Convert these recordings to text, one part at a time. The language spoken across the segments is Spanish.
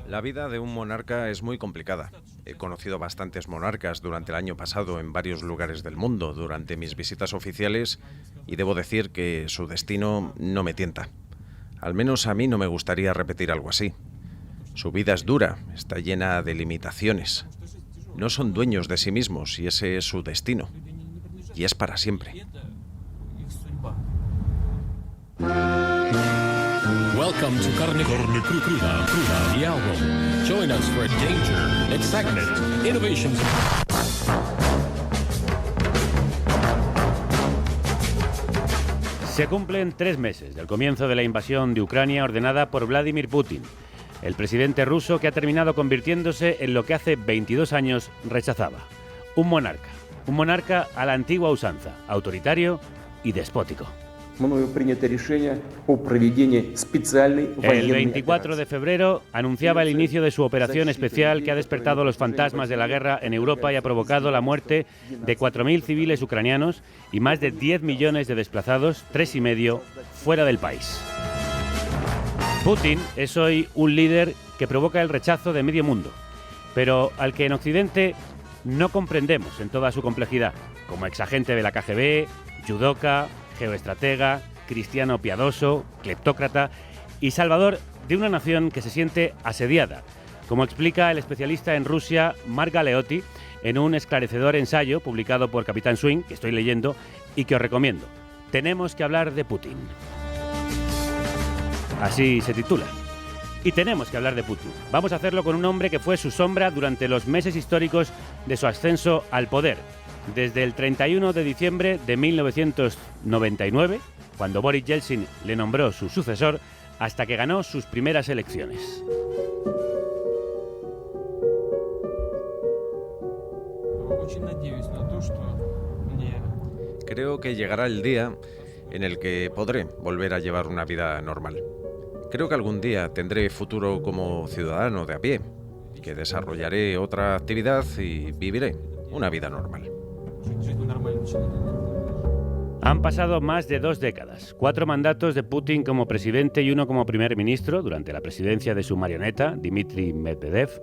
La vida de un monarca es muy complicada. He conocido bastantes monarcas durante el año pasado en varios lugares del mundo durante mis visitas oficiales y debo decir que su destino no me tienta. Al menos a mí no me gustaría repetir algo así. Su vida es dura, está llena de limitaciones. No son dueños de sí mismos y ese es su destino. Y es para siempre. Welcome to Carne Cruda, the album. Join us for danger, excitement, innovation. Se cumplen 3 meses del comienzo de la invasión de Ucrania ordenada por Vladimir Putin, el presidente ruso que ha terminado convirtiéndose en lo que hace 22 años rechazaba: un monarca a la antigua usanza, autoritario y despótico. El 24 de febrero anunciaba el inicio de su operación especial que ha despertado los fantasmas de la guerra en Europa y ha provocado la muerte de 4.000 civiles ucranianos y más de 10 millones de desplazados, 3,5 fuera del país. Putin es hoy un líder que provoca el rechazo de medio mundo, pero al que en Occidente no comprendemos en toda su complejidad, como exagente de la KGB, yudoka, geoestratega, cristiano piadoso, cleptócrata y salvador de una nación que se siente asediada, como explica el especialista en Rusia Mark Galeotti en un esclarecedor ensayo publicado por Capitán Swing, que estoy leyendo y que os recomiendo. Tenemos que hablar de Putin. Así se titula. Y tenemos que hablar de Putin. Vamos a hacerlo con un hombre que fue su sombra durante los meses históricos de su ascenso al poder, desde el 31 de diciembre de 1999, cuando Boris Yeltsin le nombró su sucesor, hasta que ganó sus primeras elecciones. Creo que llegará el día en el que podré volver a llevar una vida normal. Creo que algún día tendré futuro como ciudadano de a pie, que desarrollaré otra actividad y viviré una vida normal. Han pasado más de 2 décadas, 4 mandatos de Putin como presidente y 1 como primer ministro durante la presidencia de su marioneta, Dmitry Medvedev,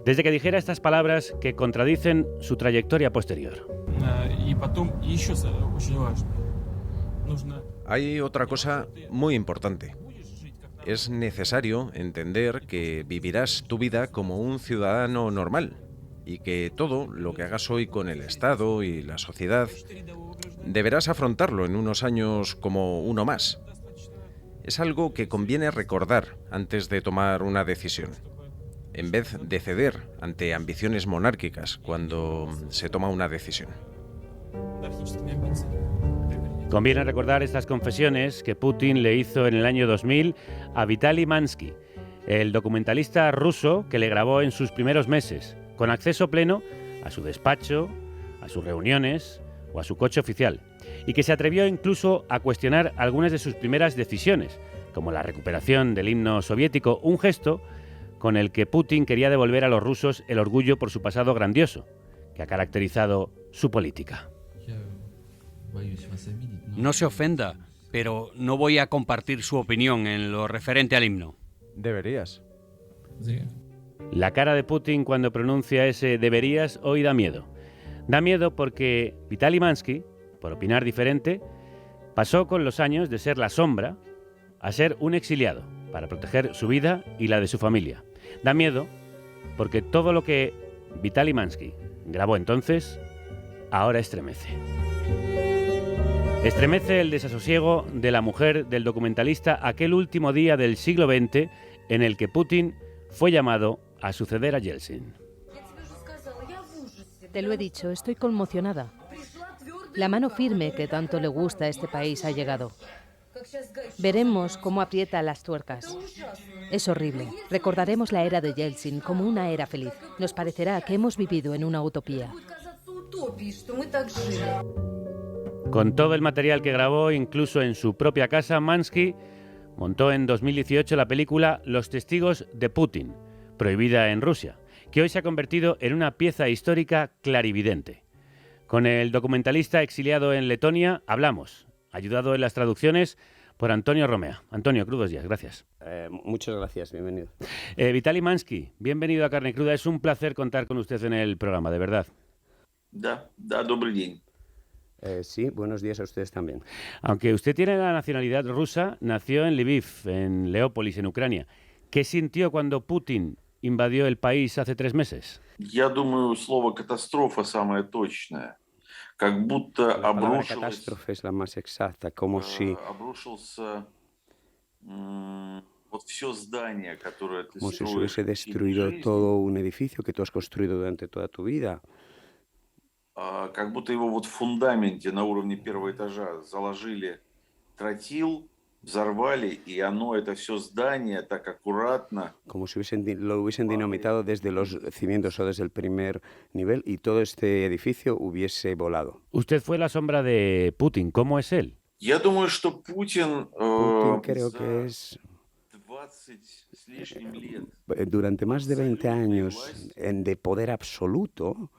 desde que dijera estas palabras que contradicen su trayectoria posterior. Hay otra cosa muy importante. Es necesario entender que vivirás tu vida como un ciudadano normal y que todo lo que hagas hoy con el Estado y la sociedad deberás afrontarlo en unos años como uno más. Es algo que conviene recordar antes de tomar una decisión, en vez de ceder ante ambiciones monárquicas cuando se toma una decisión. Conviene recordar estas confesiones que Putin le hizo en el año 2000 a Vitaly Mansky, el documentalista ruso que le grabó en sus primeros meses, con acceso pleno a su despacho, a sus reuniones o a su coche oficial, y que se atrevió incluso a cuestionar algunas de sus primeras decisiones, como la recuperación del himno soviético, un gesto con el que Putin quería devolver a los rusos el orgullo por su pasado grandioso, que ha caracterizado su política. No se ofenda, pero no voy a compartir su opinión en lo referente al himno. Deberías. La cara de Putin cuando pronuncia ese deberías hoy da miedo. Da miedo porque Vitaly Mansky, por opinar diferente, pasó con los años de ser la sombra a ser un exiliado para proteger su vida y la de su familia. Da miedo porque todo lo que Vitaly Mansky grabó entonces ahora estremece. Estremece el desasosiego de la mujer del documentalista aquel último día del siglo XX en el que Putin fue llamado a suceder a Yeltsin. Te lo he dicho, estoy conmocionada. La mano firme que tanto le gusta a este país ha llegado. Veremos cómo aprieta las tuercas. Es horrible. Recordaremos la era de Yeltsin como una era feliz. Nos parecerá que hemos vivido en una utopía. Con todo el material que grabó, incluso en su propia casa, Mansky montó en 2018 la película Los testigos de Putin, prohibida en Rusia, que hoy se ha convertido en una pieza histórica clarividente. Con el documentalista exiliado en Letonia hablamos, ayudado en las traducciones por Antonio Romea. Antonio, crudos días, gracias. Muchas gracias, bienvenido. Vitaly Mansky, bienvenido a Carne Cruda. Es un placer contar con usted en el programa, de verdad. Да, добрый день. Sí, buenos días a ustedes también. Aunque usted tiene la nacionalidad rusa, nació en Lviv, en Leópolis, en Ucrania. ¿Qué sintió cuando Putin invadió el país hace 3 meses? Я думаю, слово «катастрофа» самое точное. Как будто La palabra обрушилось, catástrofe es la más exacta, como si обрушился вот все здание, которое ты se строишь hubiese в течение destruido жизни, todo un edificio que tú has construido durante toda tu vida. как будто его вот в фундаменте на уровне первого этажа заложили тротил, взорвали, и оно, это все здание, так аккуратно. Como si lo hubiesen dinamitado desde los cimientos o desde el primer nivel y todo este edificio hubiese volado. Usted fue la sombra de Putin. ¿Cómo es él? Я думаю, что Путин Putin creo за que es 20 с лишним лет durante más de 20 абсолютной años власти, de poder absoluto,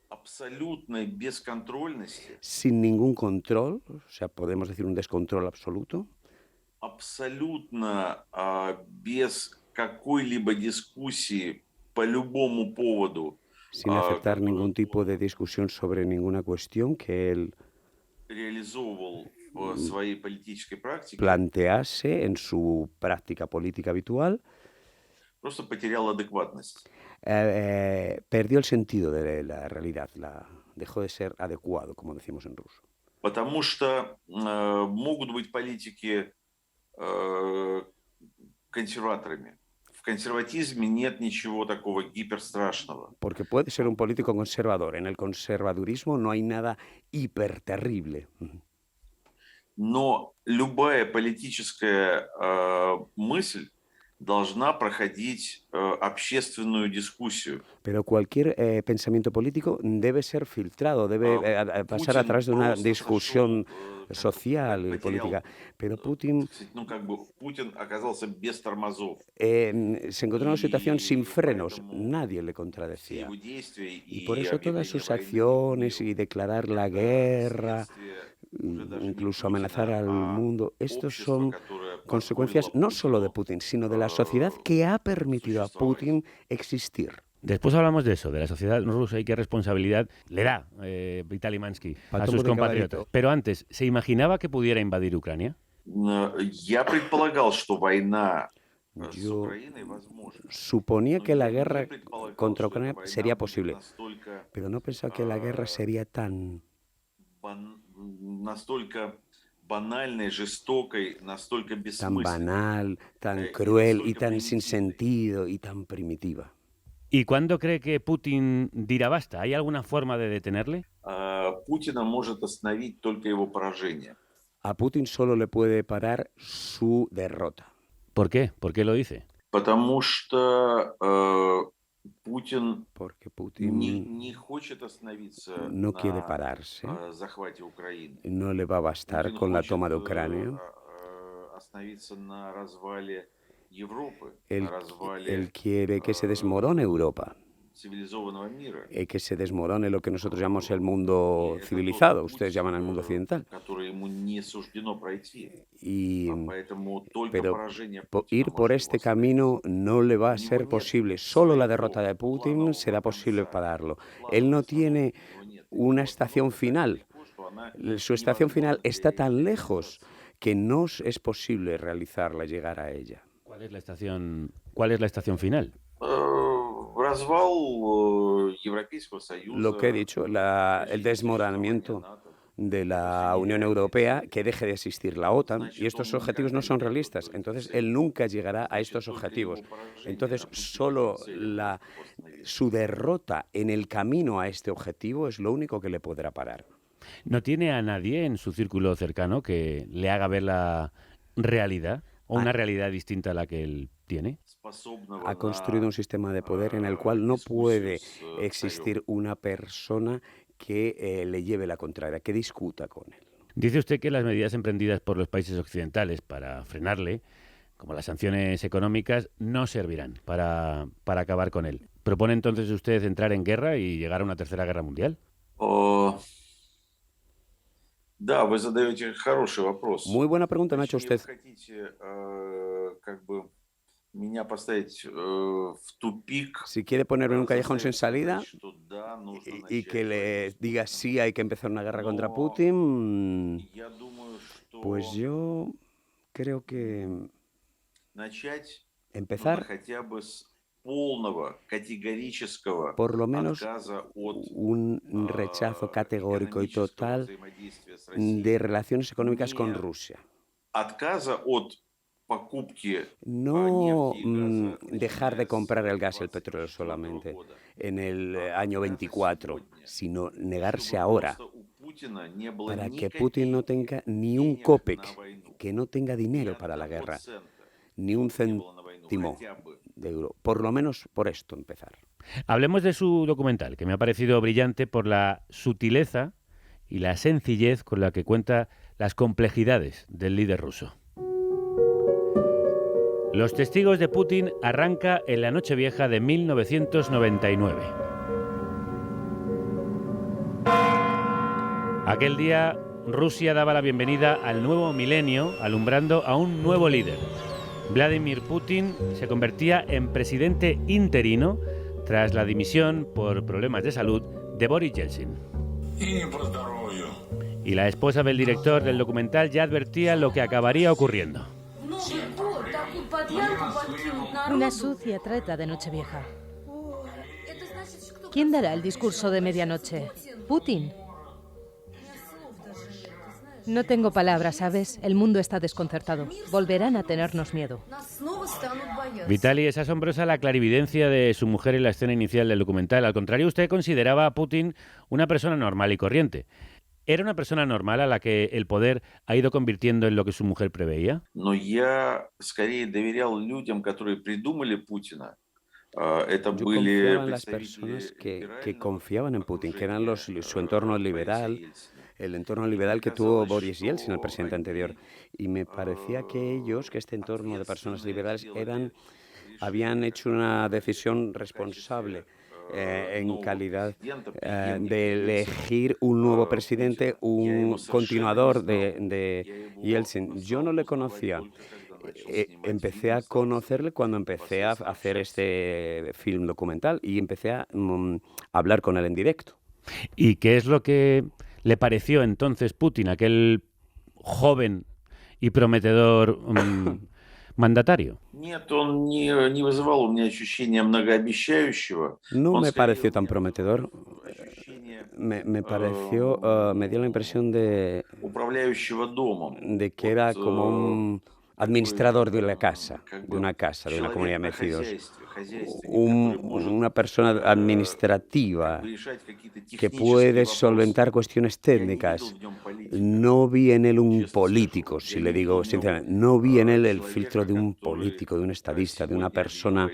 абсолютной бесконтрольности, sin ningún control, o sea, podemos decir un descontrol absoluto, абсолютно без какой-либо дискуссии по любому поводу, sin aceptar который ningún tipo de discusión sobre ninguna cuestión que él реализовывал в своей политической практике, plantease en su práctica política habitual, просто потерял адекватность. perdió el sentido de la realidad, dejó de ser adecuado, como decimos en ruso. Потому что могут быть политики консерваторами. В консерватизме нет ничего такого гиперстрашного. Porque puede ser un político conservador. En el conservadurismo no hay nada hiperterrible. Но любая политическая мысль должна проходить общественную дискуссию. Pero cualquier pensamiento político debe ser filtrado, debe pasar a través de una discusión social y política. Pero Putin Ну, как бы Путин оказался без тормозов. se encontró en una situación sin frenos, nadie le Все contradecía. его действия Y и por eso todas объявление sus войны acciones y миру declarar la это guerra, следствие уже даже не incluso Путина, amenazar al а mundo, estos общества, son которое consecuencias позволило no solo de Путину Putin, sino de la sociedad que ha permitido a существовать. Putin existir. Después hablamos de eso, de la sociedad rusa y qué responsabilidad le da Vitaly Mansky a Потом sus будет compatriotas. говорить. Pero antes, ¿se imaginaba que pudiera invadir Ucrania? Я предполагал, что война с Yo Украиной возможна. suponía Но que la я не guerra предполагал, contra что эта Ucrania война sería будет posible, настолько, pero no pensaba que la guerra sería tan настолько банальной, жестокой, настолько tan бессмысленной. banal, tan y cruel y настолько tan sin primitiva. sentido y tan primitiva. ¿Y cuándo cree que Putin dirá basta? ¿Hay alguna forma de detenerle? Путина может остановить только его поражение. A Putin solo le puede parar su derrota. ¿Por qué? ¿Por qué lo dice? Потому что Путин Porque не, Putin не хочет остановиться no quiere на pararse, захвате Украины. no le va a bastar Путин con la хочет toma de Ucrania. остановиться на развале Европы, Él, на развале él quiere que se desmorone Europa, цивилизованного мира. que se desmorone lo que nosotros llamamos el mundo И это civilizado, тот ustedes путь, llaman el mundo occidental. который ему не суждено пройти. Y, Поэтому только pero поражение Путина ir por может este его остановить. camino no le va a ser posible. Solo la derrota de Putin será posible pararlo. Él no tiene una estación final. Su estación final está tan lejos que no es posible realizarla, llegar a ella. ¿Cuál es la estación final? Развал Европейского Союза. Lo que he dicho, el desmoronamiento de la Unión Europea, que deje de existir la OTAN, y estos objetivos no son realistas. Entonces, él nunca llegará a estos objetivos. Entonces, solo su derrota en el camino a este objetivo es lo único que le podrá parar. ¿No tiene a nadie en su círculo cercano que le haga ver la realidad o una realidad distinta a la que él tiene? Ha construido un sistema de poder en el cual no puede existir una persona que le lleve la contraria, que discuta con él. Dice usted que las medidas emprendidas por los países occidentales para frenarle, como las sanciones económicas, no servirán para acabar con él. ¿Propone entonces usted entrar en guerra y llegar a una tercera guerra mundial? Да, вы задаете хороший вопрос. Muy buena pregunta me ha hecho Точнее, usted. вы хотите как бы меня поставить в тупик Si quiere ponerme en un callejón sin заставить сказать, salida что да, нужно y que начать le войну с diga Путиным. sí, hay que empezar una guerra contra Но Putin, я думаю, pues что yo creo que начать нужно empezar хотя бы с полного категорического por lo menos отказа от un rechazo categórico y экономического total взаимодействия с de Россией. relaciones económicas con Не Rusia. отказа от покупки No нефти и газа, dejar de начиная с comprar el gas y el petróleo 24 solamente года, en el а año отказа 24, сегодня, sino negarse чтобы ahora просто у Путина не было para ни que Putin no копейки tenga ni un денег copec, на войну, que no tenga ни dinero para la одного guerra, цента, ni un чтобы не было на войну, céntimo хотя бы. de euro. Por lo menos por esto empezar. Hablemos de su documental, que me ha parecido brillante por la sutileza y la sencillez con la que cuenta las complejidades del líder ruso. Los testigos de Putin arranca en la Nochevieja de 1999. Aquel día, Rusia daba la bienvenida al nuevo milenio, alumbrando a un nuevo líder. Vladimir Putin se convertía en presidente interino tras la dimisión por problemas de salud de Boris Yeltsin. Y la esposa del director del documental ya advertía lo que acabaría ocurriendo. Una sucia treta de Nochevieja. ¿Quién dará el discurso de medianoche? ¿Putin? No tengo palabras, ¿sabes? El mundo está desconcertado. Volverán a tenernos miedo. Vitali, es asombrosa la clarividencia de su mujer en la escena inicial del documental. Al contrario, usted consideraba a Putin una persona normal y corriente. ¿Era una persona normal a la que el poder ha ido convirtiendo en lo que su mujer preveía? Но я скорее доверял людям, которые придумали Путина. Это Yo были confiaba en las представители personas que либерального confiaban en Putin, que eran окружения, su entorno Бориса liberal, Ельцина. el entorno И liberal мне que tuvo казалось, Boris Yeltsin, el что presidente anterior. они Y me parecía que ellos, que este entorno de personas ответственно liberales, сделали habían решение hecho как una в decisión качестве responsable en нового calidad президента, de преемника Ельцина, elegir un nuevo presidente, Путина. Я его un совершенно не continuador знал. de Я его Yeltsin. Yo no le стал узнавать conocía. только когда начал снимать Empecé фильм, a стал с ним conocerle cuando empecé a непосредственно hacer общаться. este film documental y empecé a hablar con él en directo. ¿Y qué es lo que le pareció entonces Putin, aquel joven y prometedor mandatario? Нет, он не вызывал у меня ощущения многообещающего. No Он me скорее pareció у tan меня вызывал prometedor. ощущение Me dio la impresión управляющего домом. de que era como un administrador de la casa, de una casa, de una comunidad de vecinos. Una persona administrativa que puede solventar cuestiones técnicas. No vi en él un político, si le digo sinceramente. No vi en él el filtro de un político, de un estadista, de una persona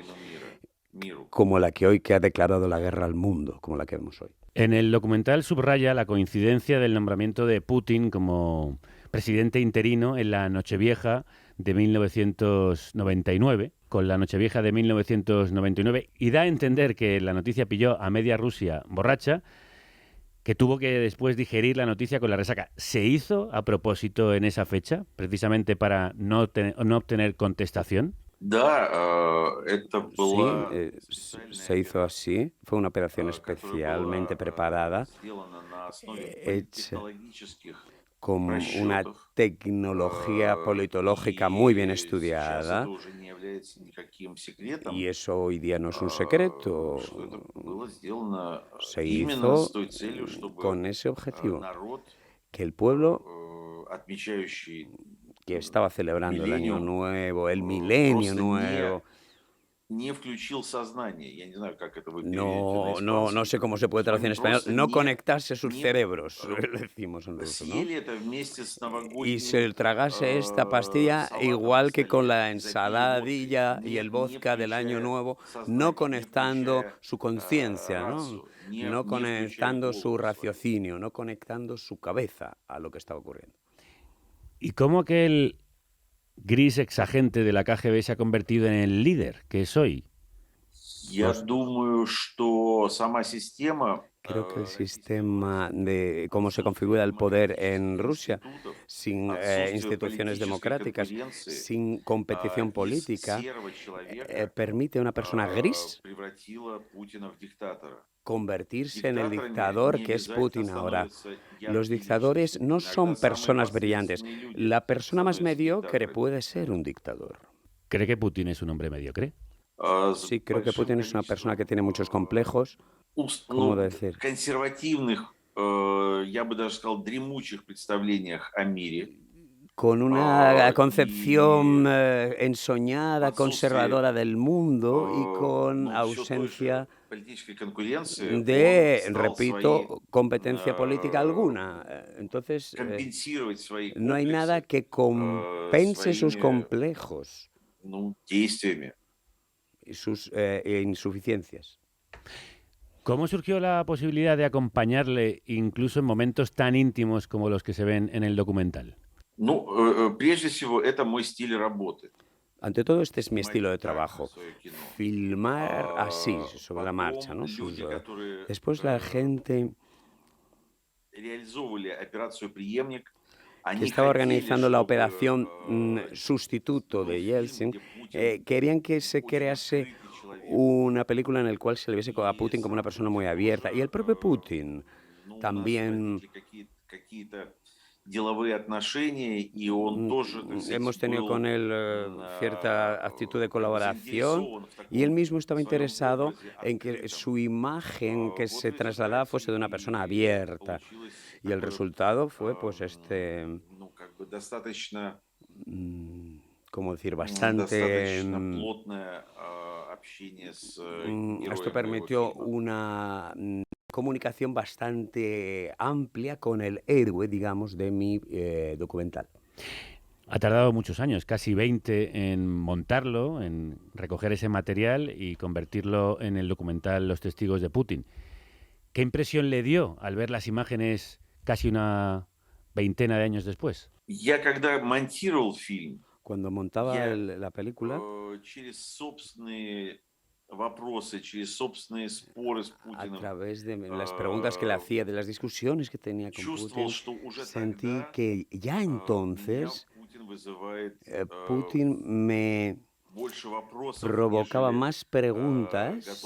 como la que hoy que ha declarado la guerra al mundo, como la que vemos hoy. En el documental subraya la coincidencia del nombramiento de Putin como presidente interino en la Nochevieja de 1999, con la Nochevieja de 1999, y da a entender que la noticia pilló a media Rusia borracha, que tuvo que después digerir la noticia con la resaca. ¿Se hizo a propósito en esa fecha, precisamente para no obtener contestación? Sí, se hizo así. Fue una operación especialmente preparada, hecha con una tecnología politológica muy bien estudiada, y eso hoy día no es un secreto. Se hizo con ese objetivo, que el pueblo que estaba celebrando el año nuevo, el milenio nuevo, no sé cómo se puede traducir en español, no conectarse sus cerebros, decimos en ruso, ¿no? Y se tragase esta pastilla igual que con la ensaladilla y el vodka del año nuevo, no conectando su conciencia, ¿no? No conectando su raciocinio, no conectando su cabeza a lo que estaba ocurriendo. ¿Y cómo aquel gris exagente de la KGB se ha convertido en el líder que es hoy? Я думаю, что сама система Creo que el sistema de cómo se configura el poder en Rusia, sin instituciones democráticas, sin competición política, permite a una persona gris convertirse en el dictador que es Putin ahora. Los dictadores no son personas brillantes. La persona más mediocre puede ser un dictador. ¿Cree que Putin es un hombre mediocre? Sí, creo que Putin es una persona que tiene muchos complejos. ¿Cómo decir? Консервативных, я бы даже сказал, дремучих представлениях о мире. Con una concepción ensoñada, conservadora del mundo y con ausencia de, repito, competencia política alguna. Entonces, no hay nada que compense sus complejos y sus insuficiencias. ¿Cómo surgió la posibilidad de acompañarle incluso en momentos tan íntimos como los que se ven en el documental? Прежде всего, это мой стиль работы. Ante todo, este es mi estilo de trabajo. Filmar así, sobre la marcha, ¿no? Después la gente que estaba organizando la operación sustituto de Yeltsin, querían que se crease una película en la cual se le viese a Putin como una persona muy abierta. Y el propio Putin también... Hemos tenido con él cierta actitud de colaboración y él mismo estaba interesado en que su imagen que se trasladaba fuese de una persona abierta. Y el resultado fue, pues, ¿cómo decir? Bastante... Esto permitió una comunicación bastante amplia con el héroe, digamos, de mi documental. Ha tardado muchos años, casi 20, en montarlo, en recoger ese material y convertirlo en el documental Los testigos de Putin. ¿Qué impresión le dio al ver las imágenes casi una veintena de años después? Cuando montaba la película, a través de las preguntas que le hacía, de las discusiones que tenía con Putin, sentí que ya entonces Putin me provocaba más preguntas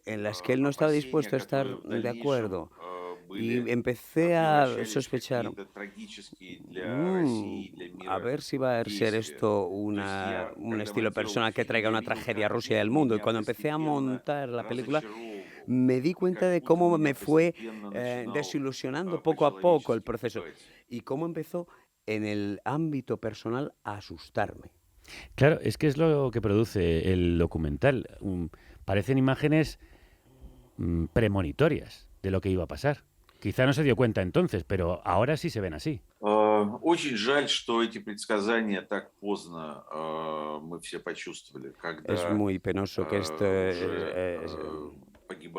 en las que él no estaba dispuesto a estar de acuerdo. Y empecé a sospechar, a ver si va a ser esto un estilo de persona que traiga una tragedia a Rusia y al mundo. Y cuando empecé a montar la película, me di cuenta de cómo me fue desilusionando poco a poco el proceso y cómo empezó en el ámbito personal a asustarme. Claro, es que es lo que produce el documental. Parecen imágenes premonitorias de lo que iba a pasar. Quizá no se dio cuenta entonces, pero ahora sí se ven así. Очень жаль, что эти предсказания так поздно мы все почувствовали. Es muy penoso que esta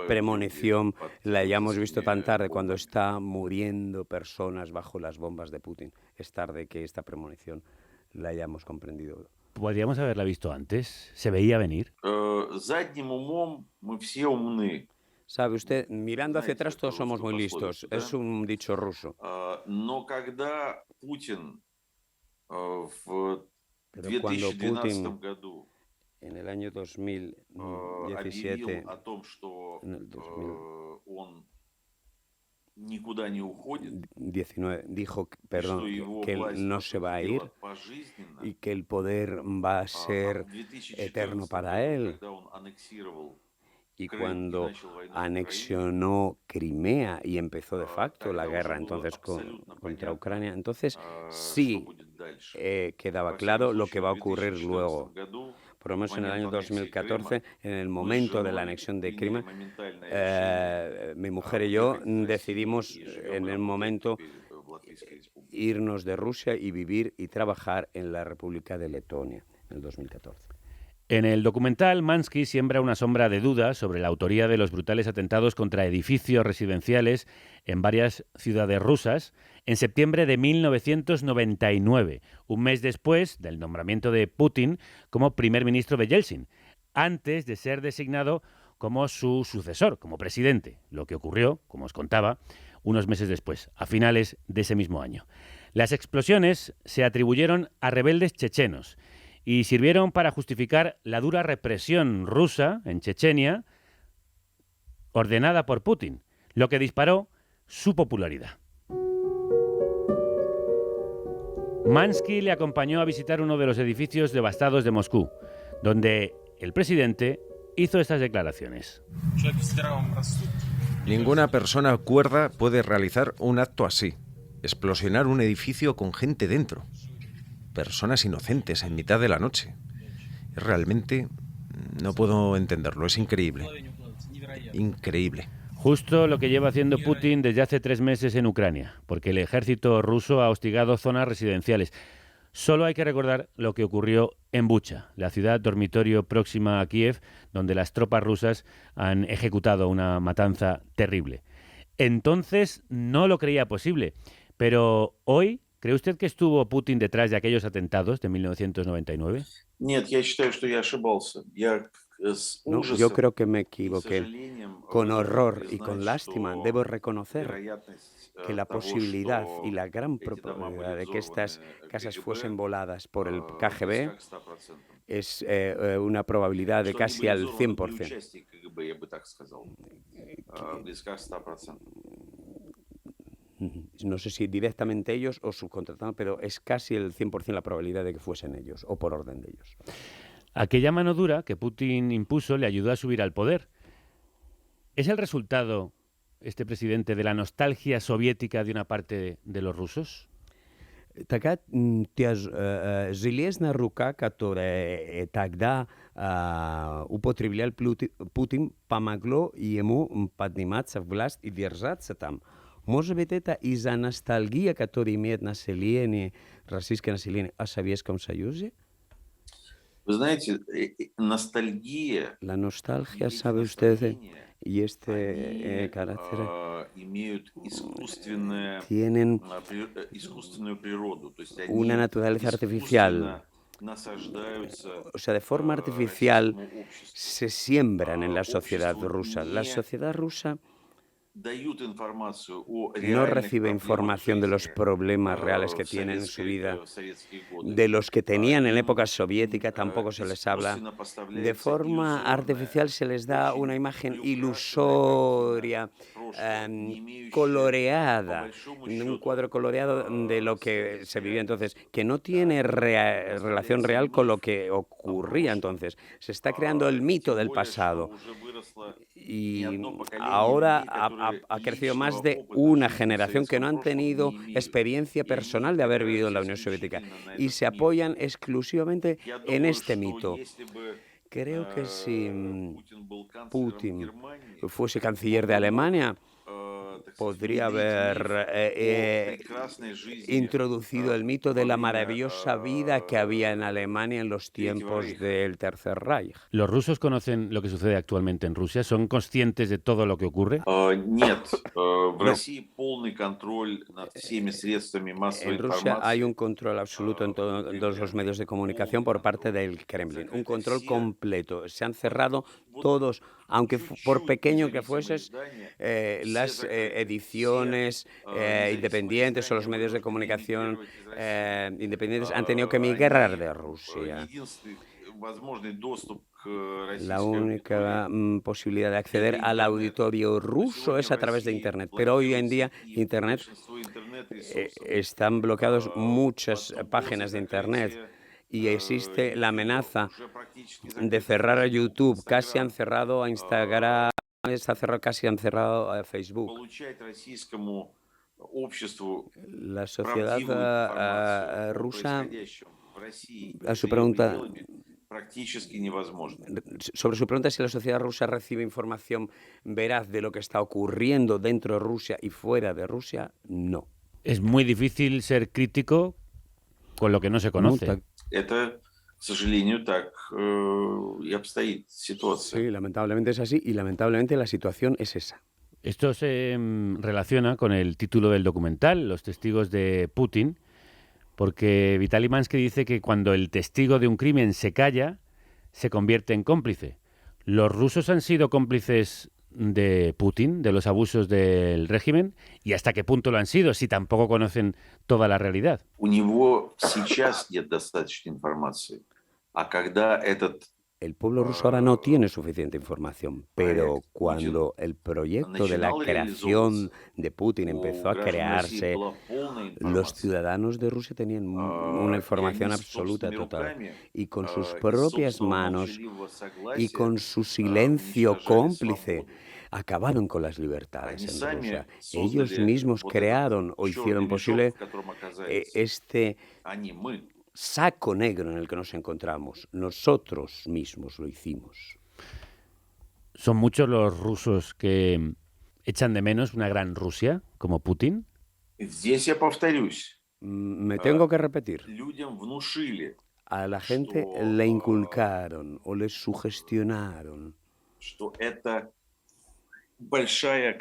premonición la hayamos visto tan tarde, cuando está muriendo personas bajo las bombas de Putin. Es tarde que esta premonición la hayamos comprendido. ¿Podríamos haberla visto antes? ¿Se veía venir? Задним умом мы все умны. Sabe usted, mirando hacia atrás todos somos muy listos. Es un dicho ruso. Но когда Путин в Pero cuando 2012 Putin, году en el año объявил 2017, о том, что en el 2019, он никуда не уходит, dijo, что perdón, его que власть él no se va a ir пожизненно, y que el poder va a а ser в 2014 eterno para году, él. когда он аннексировал Y Крым и cuando начал войну в Украине, anexionó Crimea y empezó de facto la тогда guerra уже было entonces абсолютно contra понятно, Ucrania, entonces что sí будет дальше. quedaba Во всяком claro lo que случае, va a в ocurrir 2014 luego. году, Por lo menos en el año момент аннексии Крыма, 2014, en el мы с momento de la женой anexión de приняли Crimea, моментальное решение mi mujer y yo уехать из России decidimos и живем и en el работаем momento теперь в Латвийской Республике. irnos de Rusia y vivir y trabajar en la República de Letonia en el 2014. En el documental, Mansky siembra una sombra de duda sobre la autoría de los brutales atentados contra edificios residenciales en varias ciudades rusas en septiembre de 1999, un mes después del nombramiento de Putin como primer ministro de Yeltsin. antes de ser designado como su sucesor, como presidente, lo que ocurrió, como os contaba, unos meses después, a finales de ese mismo año. Las explosiones se atribuyeron a rebeldes chechenos y sirvieron para justificar la dura represión rusa en Chechenia, ordenada por Putin, lo que disparó su popularidad. Mansky le acompañó a visitar uno de los edificios devastados de Moscú, donde el presidente hizo estas declaraciones. Ninguna persona cuerda puede realizar un acto así, explosionar un edificio con gente dentro, personas inocentes en mitad de la noche. Realmente no puedo entenderlo, es increíble. Increíble. Justo lo que lleva haciendo Putin desde hace 3 meses en Ucrania, porque el ejército ruso ha hostigado zonas residenciales. Solo hay que recordar lo que ocurrió en Bucha, la ciudad dormitorio próxima a Kiev, donde las tropas rusas han ejecutado una matanza terrible. Entonces no lo creía posible, pero hoy, ¿cree usted que estuvo Putin detrás de aquellos atentados de 1999? No, yo creo que me equivoqué. Con horror y con lástima debo reconocer que la posibilidad y la gran probabilidad de que estas casas fuesen voladas por el KGB es una probabilidad de casi al 100%. No sé si directamente ellos o subcontratando, pero es casi el 100% la probabilidad de que fuesen ellos o por orden de ellos. Aquella mano dura que Putin impuso le ayudó a subir al poder. ¿Es el resultado, este presidente, de la nostalgia soviética de una parte de los rusos? Такая железная рука, которая тогда употреблял Путин, помогло ему подниматься в власть и держаться там. Может быть, это из-за ностальгии, которую имеет население, российское население о Советском Союзе? Вы знаете, ностальгия... La nostalgia, sabe usted, y este carácter tienen una naturaleza artificial. O sea, de forma artificial se siembran en la sociedad rusa. La sociedad rusa no recibe información de los problemas reales que tienen en su vida, de los que tenían en la época soviética tampoco se les habla. De forma artificial se les da una imagen ilusoria, coloreada, un cuadro coloreado de lo que se vivía entonces, que no tiene relación real con lo que ocurría entonces. Se está creando el mito del pasado. Y ahora ha crecido más de una generación que no han tenido experiencia personal de haber vivido en la Unión Soviética y se apoyan exclusivamente en este mito. Creo que si Putin fuese canciller de Alemania, podría haber introducido el mito de la maravillosa vida que había en Alemania en los tiempos del Tercer Reich. ¿Los rusos conocen lo que sucede actualmente en Rusia? ¿Son conscientes de todo lo que ocurre? En Rusia hay un control absoluto en todos los medios de comunicación por parte del Kremlin, un control completo. Se han cerrado todos, aunque por pequeño que fueses, las ediciones independientes o los medios de comunicación independientes han tenido que emigrar de Rusia. La única posibilidad de acceder al auditorio ruso es a través de Internet, pero hoy en día Internet están bloqueados muchas páginas de Internet y existe la amenaza de cerrar a YouTube. Casi han cerrado a Instagram, casi han cerrado a Facebook. La sociedad rusa, a su pregunta, sobre su pregunta si la sociedad rusa recibe información veraz de lo que está ocurriendo dentro de Rusia y fuera de Rusia, no. Es muy difícil ser crítico con lo que no se conoce. Sí, lamentablemente es así y lamentablemente la situación es esa. Esto se relaciona con el título del documental, Los testigos de Putin, porque Vitaly Mansky dice que cuando el testigo de un crimen se calla, se convierte en cómplice. ¿Los rusos han sido cómplices de Putin, de los abusos del régimen? ¿Y hasta qué punto lo han sido, si tampoco conocen toda la realidad? У него сейчас нет достаточной информации. А когда этот El pueblo ruso ahora no tiene suficiente información, pero cuando el proyecto de la creación de Putin empezó a crearse, los ciudadanos de Rusia tenían una información absoluta, total, y con sus propias manos y con su silencio cómplice acabaron con las libertades en Rusia. Ellos mismos crearon o hicieron posible este saco negro en el que nos encontramos. Nosotros mismos lo hicimos. ¿Son muchos los rusos que echan de menos una gran Rusia, como Putin? здесь я повторюсь, Me tengo que repetir. людям внушили, A la gente le inculcaron o le sugestionaron что это большая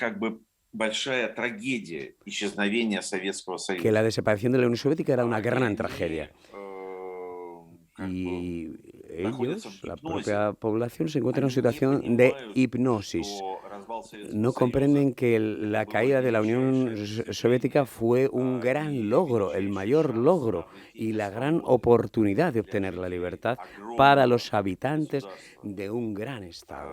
трагедия исчезновения Советского que Союза. la desaparición de la Unión Soviética era una gran tragedia. Y ellos, la propia población, se encuentra en una situación de hipnosis. No comprenden que la caída de la Unión Soviética fue un gran logro, el mayor logro y la gran oportunidad de obtener la libertad para los habitantes de un gran Estado.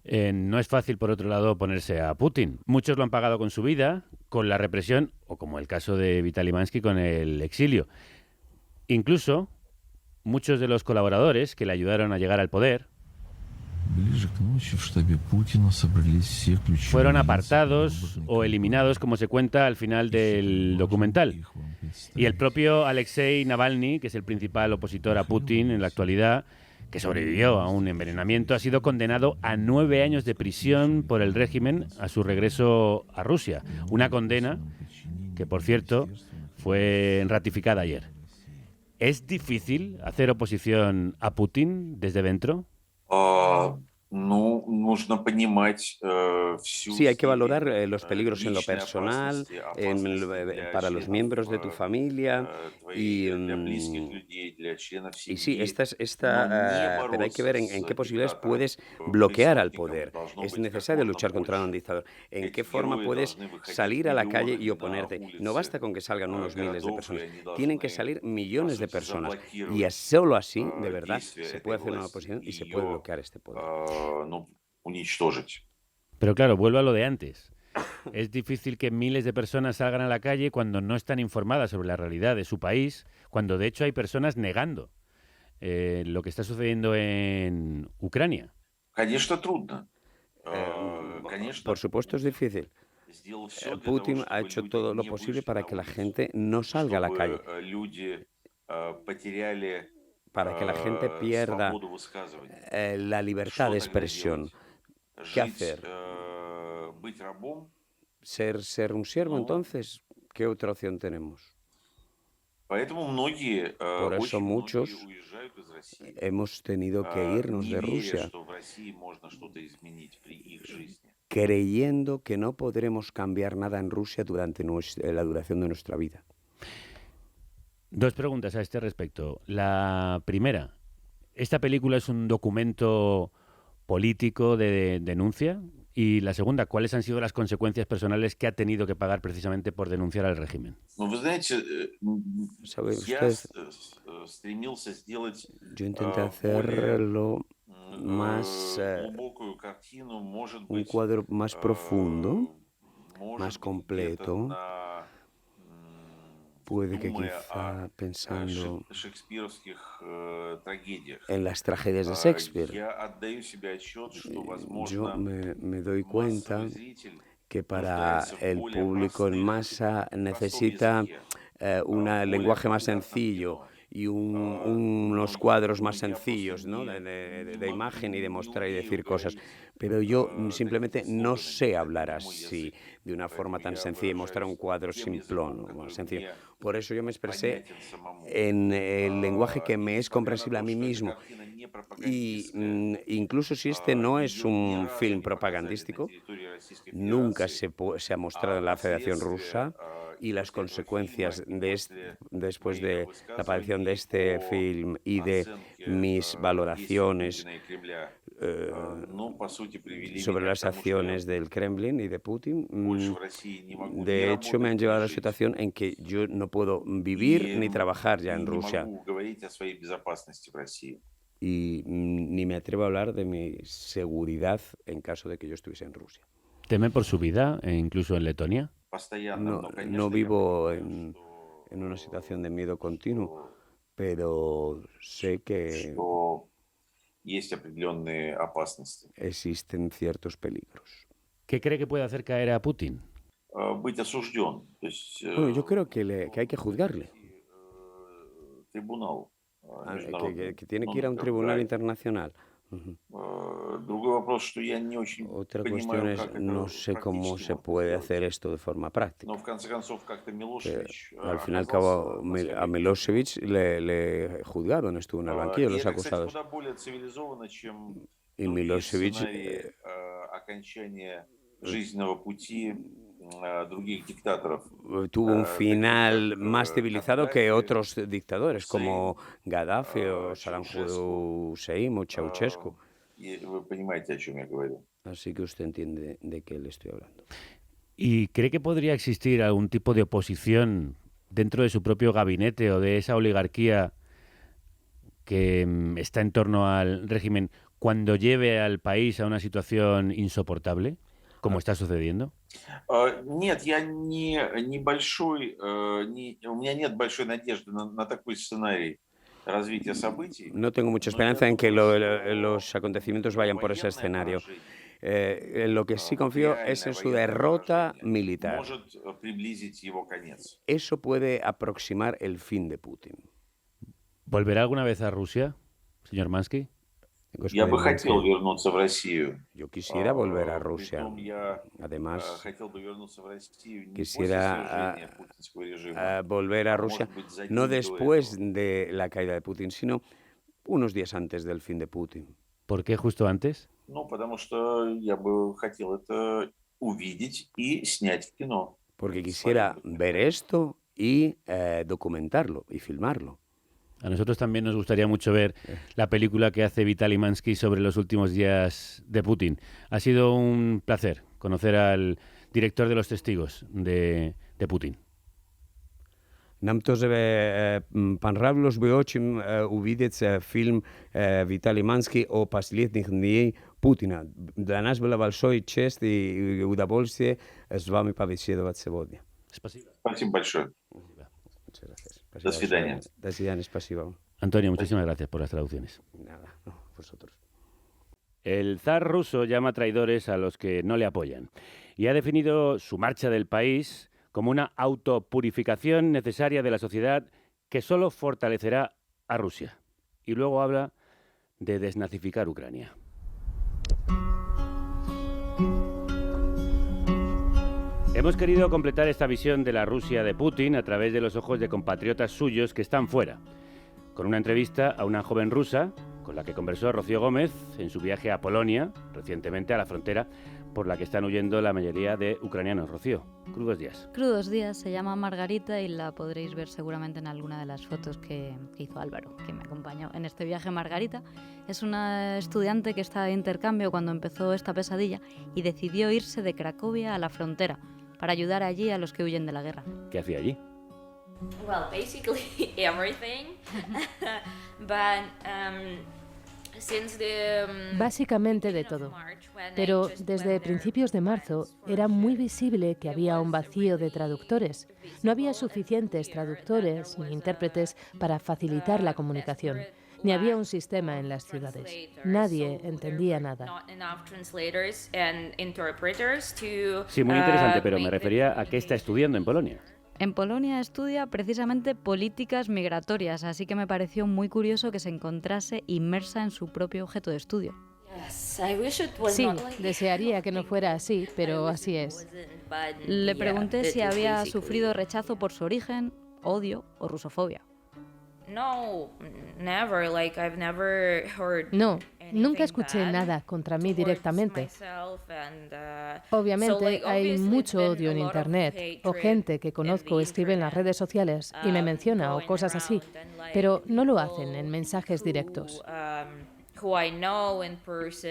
No es fácil, por otro lado, oponerse a Putin. Muchos lo han pagado con su vida, con la represión, o como el caso de Vitaly Mansky, con el exilio. Incluso muchos de los colaboradores que le ayudaron a llegar al poder fueron apartados o eliminados, como se cuenta al final del documental. Y el propio Alexei Navalny, que es el principal opositor a Putin en la actualidad, que sobrevivió a un envenenamiento, ha sido condenado a 9 años de prisión por el régimen a su regreso a Rusia. Una condena que, por cierto, fue ratificada ayer. ¿Es difícil hacer oposición a Putin desde dentro? Нужно понимать всю Sí, hay que valorar степень los peligros en lo личной personal, опасности, para los miembros de tu familia y, для близких людей, для членов y sí, семьи. pero hay que ver en qué posibilidades puedes bloquear al poder. Es necesario luchar contra un dictador. ¿En qué forma puedes salir a la calle y oponerte? No basta con que salgan unos miles de personas, tienen que salir millones de personas. Y solo así, de verdad, se puede hacer una oposición y se puede bloquear este poder. Уничтожить. Pero claro, vuelvo a lo de antes. Es difícil que miles de personas salgan a la calle cuando no están informadas sobre la realidad de su país, cuando de hecho hay personas negando lo que está sucediendo en Ucrania. Конечно, трудно. Por supuesto es difícil. Сделал всё для Putin того, ha чтобы hecho люди todo lo не posible вышли para на que la улицу, gente no salga a la calle, чтобы люди потеряли para que la gente pierda свободу высказывания. la libertad de Что тогда expresión. делать? ¿Qué Жить, hacer? быть рабом? ¿Ser un siervo No. entonces? ¿Qué otra opción tenemos? Поэтому многие, Por eso очень muchos многие уезжают из России, hemos tenido que irnos не de веря, Rusia, что в России можно что-то изменить при их жизни. creyendo que no podremos cambiar nada en Rusia durante la duración de nuestra vida. Dos preguntas a este respecto. La primera, ¿esta película es un documento político de denuncia? Y la segunda, ¿cuáles han sido las consecuencias personales que ha tenido que pagar precisamente por denunciar al régimen? Но вы знаете, ¿Sabe я usted? стремился сделать Yo intenté более hacerlo más, глубокую картину, может un быть, cuadro más profundo, может más быть, где-то completo. на, Puede que думая quizá о pensando шекспировских трагедиях. en las tragedias de Shakespeare. Я отдаю себе отчет, что, Yo возможно, me doy cuenta массовый зритель que para нуждается в el более público en простых, masa простом necesita языке, un более lenguaje más понятном sencillo кино. y unos cuadros más Я просто sencillos, ¿no? не de imagen y de не mostrar y умею decir cosas. говорить Pero yo такими simplemente no слоганами, sé это hablar не мой así, язык. de una forma Поэтому tan я sencilla y mostrar un выражаюсь cuadro тем simplón, языком, más который sencillo. мне Por eso yo me expresé понятен самому. en el lenguaje que И me es несмотря на comprensible a то, mí что эта mismo. картина не Y пропагандистская, incluso si este no es ее ни un разу film не показали на propagandístico, территории Российской nunca Федерации, se ha mostrado en la Federación последствия Rusa, y las consecuencias después de la aparición de este film y de mis valoraciones sobre las acciones del Kremlin y de Putin, de hecho me han llevado a la situación en que yo no puedo vivir ni trabajar ya en Rusia. Y ni me atrevo a hablar de mi seguridad en caso de que yo estuviese en Rusia. ¿Teme por su vida, incluso en Letonia? No vivo en una situación de miedo continuo, pero sé que existen ciertos peligros. ¿Qué cree que puede hacer caer a Putin? Bueno, yo creo que hay que juzgarle. Que tiene que ir a un tribunal internacional. Otra cuestión es, no sé cómo se puede hacer esto de forma práctica. Al fin y al cabo, a Milosevic le juzgaron, estuvo en el banquillo, los acusados. Y Milosevic tuvo un final más civilizado que otros dictadores como Gaddafi o Saddam Hussein o Ceausescu. Así que usted entiende de qué le estoy hablando. ¿Y cree que podría existir algún tipo de oposición dentro de su propio gabinete o de esa oligarquía que está en torno al régimen cuando lleve al país a una situación insoportable, como está sucediendo? Нет, я не большой, у меня нет большой надежды на такой сценарий развития событий. No tengo mucha esperanza en que los acontecimientos vayan por ese escenario. En lo que sí confío es en su derrota militar. Eso puede aproximar el fin de Putin. ¿Volverá alguna vez a Rusia, señor Mansky? Я бы хотел вернуться в Россию. Yo quisiera volver a Rusia. Además, quisiera volver a Rusia, no después de la caída de Putin, sino unos días antes del fin de Putin. ¿Por qué justo antes? Ну, потому что я бы хотел это увидеть и снять в кино. Porque quisiera ver esto y documentarlo y filmarlo. A nosotros también nos gustaría mucho ver la película que hace Vitaly Mansky sobre los últimos días de Putin. Ha sido un placer conocer al director de Los Testigos de Putin. Нам тоже понравилось бы очень увидеть фильм Виталий Манский о последних днях Путина. Для нас была большая честь и удовольствие с вами побеседовать сегодня. Спасибо. Спасибо большое. Muchas gracias. До свидания. До свидания, спасибо. Antonio, muchísimas gracias por las traducciones. Nada, no, vosotros. El zar ruso llama traidores a los que no le apoyan y ha definido su marcha del país como una autopurificación necesaria de la sociedad que solo fortalecerá a Rusia. Y luego habla de desnazificar Ucrania. Hemos querido completar esta visión de la Rusia de Putin a través de los ojos de compatriotas suyos que están fuera, con una entrevista a una joven rusa con la que conversó Rocío Gómez en su viaje a Polonia, recientemente a la frontera por la que están huyendo la mayoría de ucranianos. Rocío, crudos días. Crudos días, se llama Margarita y la podréis ver seguramente en alguna de las fotos que hizo Álvaro, que me acompañó en este viaje. Margarita es una estudiante que está de intercambio cuando empezó esta pesadilla y decidió irse de Cracovia a la frontera para ayudar allí a los que huyen de la guerra. ¿Qué hacía allí? Well, basically everything, but básicamente de todo. Pero desde principios de marzo era muy visible que había un vacío de traductores. No había suficientes traductores ni intérpretes para facilitar la comunicación. Ni había un sistema en las ciudades. Nadie entendía nada. Sí, muy interesante, pero me refería a qué está estudiando en Polonia. En Polonia estudia precisamente políticas migratorias, así que me pareció muy curioso que se encontrase inmersa en su propio objeto de estudio. Sí, desearía que no fuera así, pero así es. Le pregunté si había sufrido rechazo por su origen, odio o rusofobia. No, Nunca escuché nada contra mí directamente. Obviamente hay mucho odio en Internet, o gente que conozco escribe en las redes sociales y me menciona o cosas así, pero no lo hacen en mensajes directos.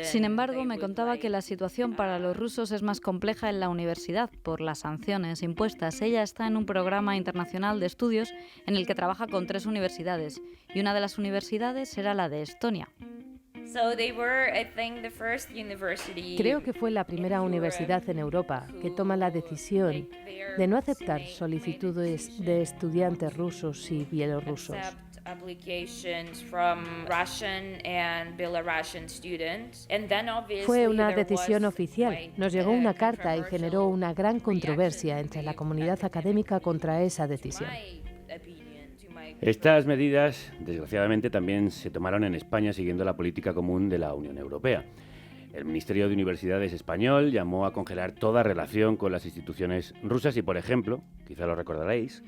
Sin embargo, me contaba que la situación para los rusos es más compleja en la universidad por las sanciones impuestas. Ella está en un programa internacional de estudios en el que trabaja con 3 universidades y una de las universidades era la de Estonia. Creo que fue la primera universidad en Europa que toma la decisión de no aceptar solicitudes de estudiantes rusos y bielorrusos. Fue una decisión oficial. Nos llegó una carta y generó una gran controversia entre la comunidad académica contra esa decisión. Estas medidas, desgraciadamente, también se tomaron en España siguiendo la política común de la Unión Europea. El Ministerio de Universidades español llamó a congelar toda relación con las instituciones rusas y, por ejemplo, quizá lo recordaréis,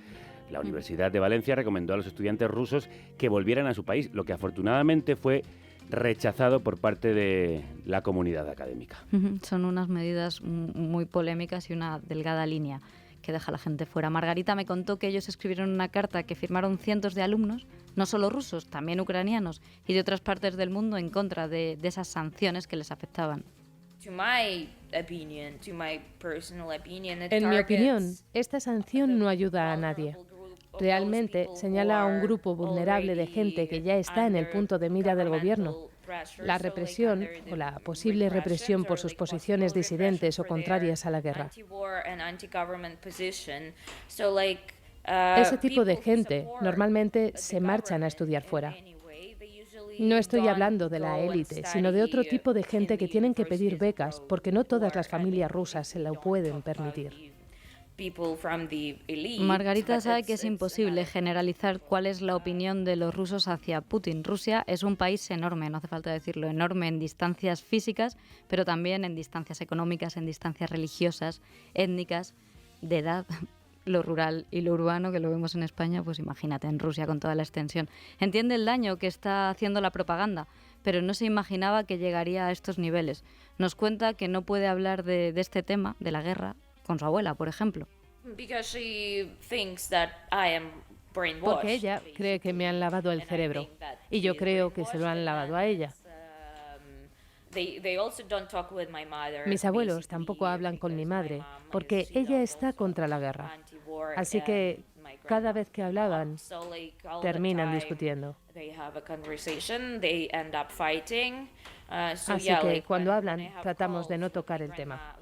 la Universidad de Valencia recomendó a los estudiantes rusos que volvieran a su país, lo que afortunadamente fue rechazado por parte de la comunidad académica. Son unas medidas muy polémicas y una delgada línea que deja a la gente fuera. Margarita me contó que ellos escribieron una carta que firmaron cientos de alumnos, no solo rusos, también ucranianos y de otras partes del mundo en contra de esas sanciones que les afectaban. En mi opinión, esta sanción no ayuda a nadie. Realmente señala a un grupo vulnerable de gente que ya está en el punto de mira del gobierno. La represión o la posible represión por sus posiciones disidentes o contrarias a la guerra. Ese tipo de gente normalmente se marchan a estudiar fuera. No estoy hablando de la élite, sino de otro tipo de gente que tienen que pedir becas porque no todas las familias rusas se lo pueden permitir. Margarita sabe que es imposible generalizar cuál es la opinión de los rusos hacia Putin. Rusia es un país enorme, no hace falta decirlo, enorme en distancias físicas, pero también en distancias económicas, en distancias religiosas, étnicas, de edad. Lo rural y lo urbano, que lo vemos en España, pues imagínate, en Rusia con toda la extensión. Entiende el daño que está haciendo la propaganda, pero no se imaginaba que llegaría a estos niveles. Nos cuenta que no puede hablar de este tema, de la guerra, con su abuela, por ejemplo. Porque ella cree que me han lavado el cerebro, y yo creo que se lo han lavado a ella. Mis abuelos tampoco hablan con mi madre, porque ella está contra la guerra. Así que cada vez que hablaban, terminan discutiendo. Así que cuando hablan, tratamos de no tocar el tema.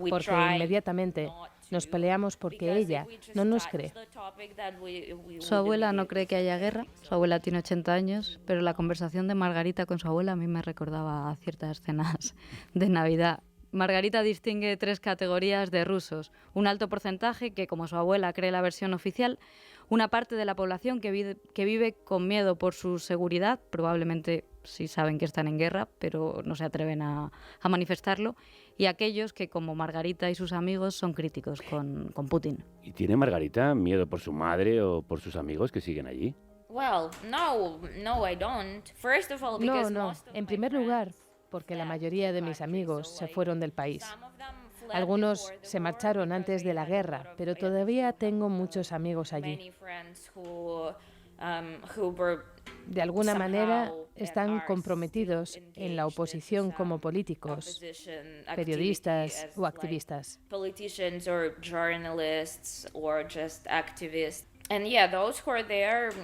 Porque inmediatamente nos peleamos porque ella no nos cree. Su abuela no cree que haya guerra, su abuela tiene 80 años, pero la conversación de Margarita con su abuela a mí me recordaba a ciertas cenas de Navidad. Margarita distingue 3 categorías de rusos. Un alto porcentaje que, como su abuela, cree la versión oficial. Una parte de la población que vive con miedo por su seguridad, probablemente sí saben que están en guerra, pero no se atreven a manifestarlo. Y aquellos que, como Margarita y sus amigos, son críticos con Putin. ¿Y tiene Margarita miedo por su madre o por sus amigos que siguen allí? No. En primer lugar, porque la mayoría de mis amigos se fueron del país. Algunos se marcharon antes de la guerra, pero todavía tengo muchos amigos allí. De alguna manera están comprometidos en la oposición como políticos, periodistas o activistas.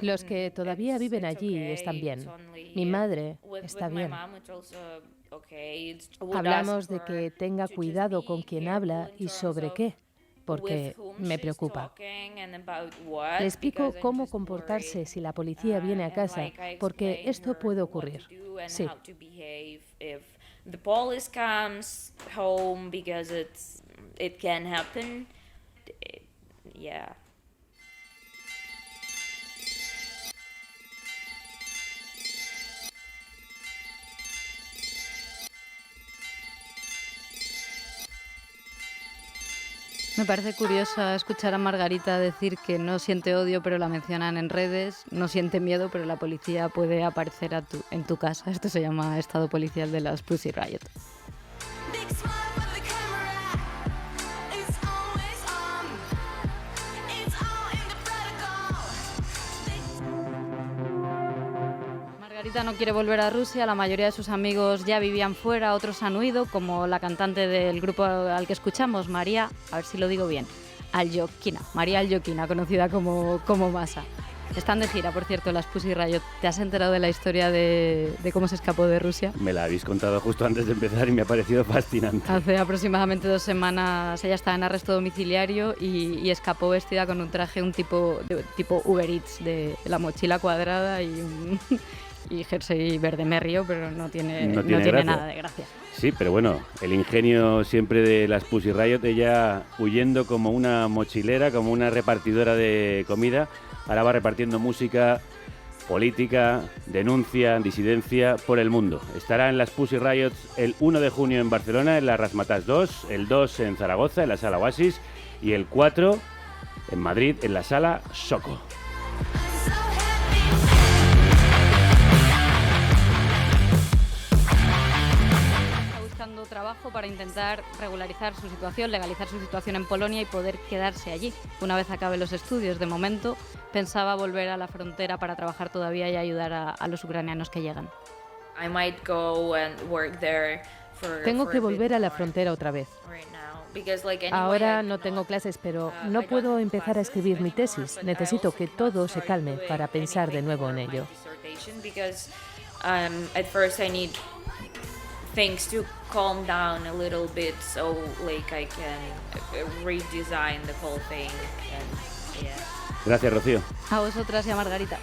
Los que todavía viven allí están bien. Mi madre está bien. Hablamos de que tenga cuidado con quien habla y sobre qué, porque me preocupa. Le explico cómo comportarse si la policía viene a casa, porque esto puede ocurrir. Sí. Me parece curioso escuchar a Margarita decir que no siente odio, pero la mencionan en redes, no siente miedo, pero la policía puede aparecer en tu casa. Esto se llama estado policial de las Pussy Riot. Margarita no quiere volver a Rusia, la mayoría de sus amigos ya vivían fuera, otros han huido, como la cantante del grupo al que escuchamos, María, a ver si lo digo bien, Aljokina, María Aljokina, conocida como Masa. Están de gira, por cierto, las Pussy Riot. ¿Te has enterado de la historia de cómo se escapó de Rusia? Me la habéis contado justo antes de empezar y me ha parecido fascinante. Hace aproximadamente 2 semanas ella estaba en arresto domiciliario y escapó vestida con un traje tipo Uber Eats, de la mochila cuadrada y jersey verde merrio, pero no tiene nada de gracia. Sí, pero bueno, el ingenio siempre de las Pussy Riot, ella huyendo como una mochilera, como una repartidora de comida, ahora va repartiendo música, política, denuncia, disidencia por el mundo. Estará en las Pussy Riots el 1 de junio en Barcelona, en la Razzmatazz 2, el 2 en Zaragoza, en la Sala Oasis, y el 4 en Madrid, en la Sala Soco. Trabajo para intentar regularizar su situación, legalizar su situación en Polonia y poder quedarse allí una vez acabe los estudios. De momento pensaba volver a la frontera para trabajar todavía y ayudar a los ucranianos que llegan. Tengo que volver a la frontera otra vez. Ahora no tengo clases, pero no puedo empezar a escribir mi tesis. Necesito que todo se calme para pensar de nuevo en ello. Things to calm down a little bit, so like I can redesign the whole thing. And, yeah. Gracias, Rocío. A vosotras y a Margarita.